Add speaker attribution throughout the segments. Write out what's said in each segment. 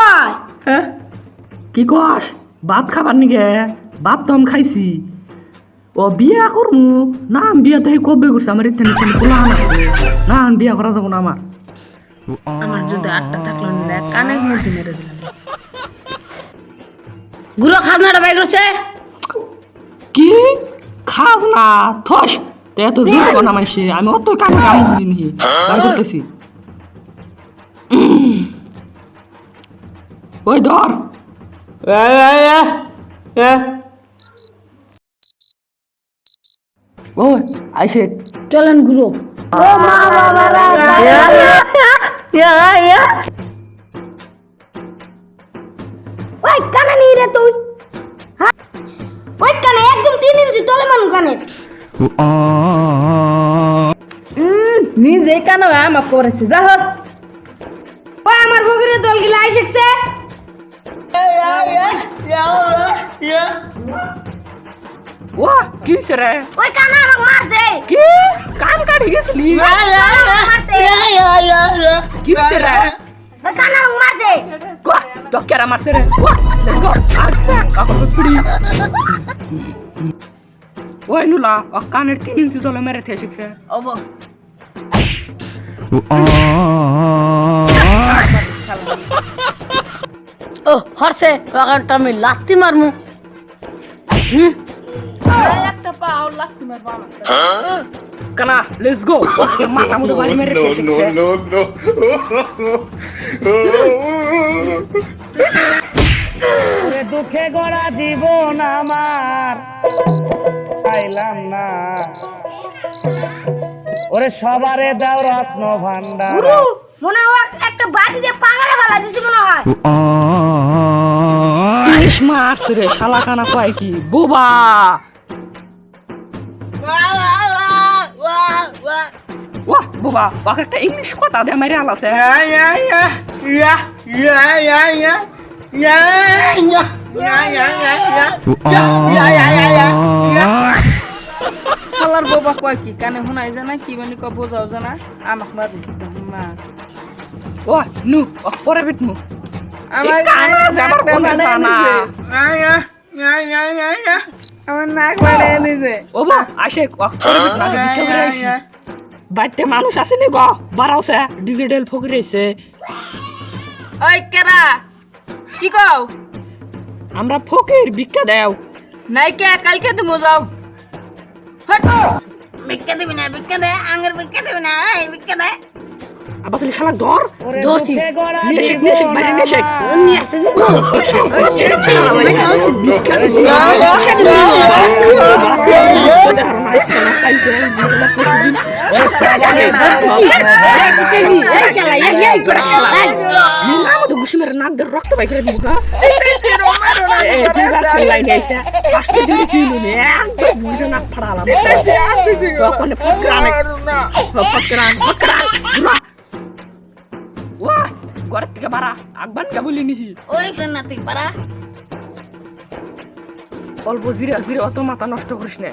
Speaker 1: কয়
Speaker 2: হ্যাঁ কি কস ভাত খাবার নিগে ভাত তো আমি খাইছি ও বিয়া করমু না আমি বিয়া তো কবে করছি আমার ইত্যাদি খোলা আছে না আমি বিয়া করা যাবো না
Speaker 1: আমার যদি আটটা থাকলো না কানে মুঠি মেরে দিলাম গুলো খাজনাটা বাই করছে
Speaker 2: কি খাস না থস তে তো জীবন না মাইছে আমি অত কানে কাম দিনি বাই করতেছি ওই ধর ও আইসে
Speaker 1: চলেন গুরু ওই কানে নিয়ে রে তুই ওই কানে একদম 3 ইঞ্চি তলে মানু কানের নিজে কানে আমার করেছে যা হর ওই আমার বগরে দল গিলা আইসেছে
Speaker 2: ওয়া কি রে
Speaker 1: ওই কানে আমাকে মারছে
Speaker 2: কি কান কাটি গেছলি
Speaker 1: মারছে
Speaker 2: কি রে
Speaker 1: ওই কানে আমাকে মারছে
Speaker 2: কোয়া তো কেরা মারছে রে কোয়া লেটস গো আচ্ছা এখন তো ছুড়ি ওই নুলা ও কানের 3 ইঞ্চি তলে মেরে থে শিখছে
Speaker 1: ওবো ও হরছে ওখানটা আমি লাত্তি মারমু একটা পাও লাত্তি মারবো
Speaker 2: কানা লেটস গো মাথা মুদে বাড়ি মেরে থে শিখছে
Speaker 3: ওরে দুঃখে গড়া জীবন আমার পাইলাম না ওরে সবারে দাও রত্ন ভান্ডার
Speaker 1: গুরু মনে হয় একটা বাড়ি দিয়ে পাগারে ফেলা দিছি মনে হয়
Speaker 2: ইস মারছে রে শালা কানা কয় কি বোবা ওয়া বোবা ওকে একটা ইংলিশ কথা দে মেরে আলাছে
Speaker 4: শালার বাবা কয় কি কানে শোনাই জানা কি মানে কয় বোঝাও জানা আমাক মারবি মা
Speaker 2: ও নু ও পরে বিটমু
Speaker 4: আমার
Speaker 2: কানা যাবার কোন জানা
Speaker 4: আমার নাক বাড়ে নিজে
Speaker 2: ও বা আসে ও পরে বিট না বিট করে আইছি বাইতে মানুষ আছে নি গো বারাওছে ডিজিটাল ফকরেছে
Speaker 4: ওই কেরা কি কও
Speaker 2: আমরা ফকির ভিক্ষা দেও
Speaker 4: নাই কে কালকে তুমি যাও হট
Speaker 1: ভিক্ষা দিবি না ভিক্ষা দে আঙ্গুর ভিক্ষা দিবি না এই ভিক্ষা দে
Speaker 2: আবাসলি শালা ধর
Speaker 3: ওরে
Speaker 1: দোষী।
Speaker 3: দুঃখে গড়া
Speaker 2: নেশে
Speaker 3: জীবন
Speaker 2: বাইরে নেশে
Speaker 3: আমার
Speaker 1: নিয়ে আসছে যে
Speaker 3: ওরে সবারে দাও রত্ন ভান্ডার
Speaker 2: রক্ত বাই করে দিব লাইনে আইসা ফার্স্ট দিন কিলো নে একদম বুঝে না ফাড়ালাম তখন ফকরান ওয়া ঘরের থেকে বাড়া আগবান কে বলি নিহি
Speaker 1: ওই শোনা তুই পারা
Speaker 2: অল্প জিরে জিরে অত মাথা নষ্ট করিস না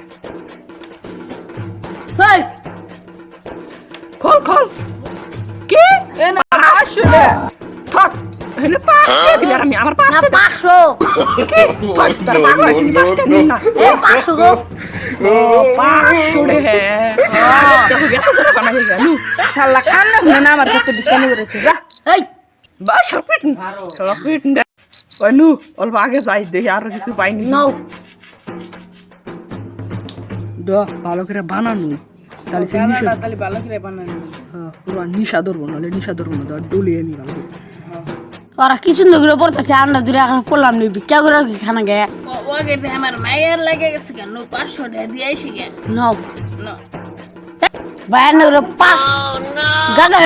Speaker 1: চল
Speaker 2: খোল খোল কি
Speaker 4: এ না আসলে
Speaker 2: থট হেনে পাঁচ কে দিলাম আমি আমার পাঁচ
Speaker 1: না 500
Speaker 2: কি থট তার পাঁচ হইছে পাঁচটা দিন না
Speaker 1: এ 500 গো
Speaker 2: ও 500 হে দেখো গেছে ধরে বানা হয়ে গেল
Speaker 4: শালা কান্না শুনে না আমার কাছে বিকানি করেছে যা
Speaker 1: এই
Speaker 2: বা সরপিট ওই নু অল্প আগে যাই দেখি আর কিছু পাইনি
Speaker 1: নাও
Speaker 2: দ ভালো করে বানানো তাহলে সে নিশা
Speaker 4: তাহলে ভালো করে বানানি
Speaker 2: পুরো নিশা ধরবো নাহলে নিশা ধরবো না ডুলিয়ে নি ভালো
Speaker 1: ওরা কি সুন্দর করে পড়তেছে আমরা দূরে এখন পড়লাম নি ভিক্ষা করে কি খানা গে
Speaker 4: ওকে আমার মায়ের লাগে গেছে কেন 500 টাকা দিয়ে আইছি গে
Speaker 1: নাও
Speaker 4: না
Speaker 1: বায়ান্ন করে 5 গাজা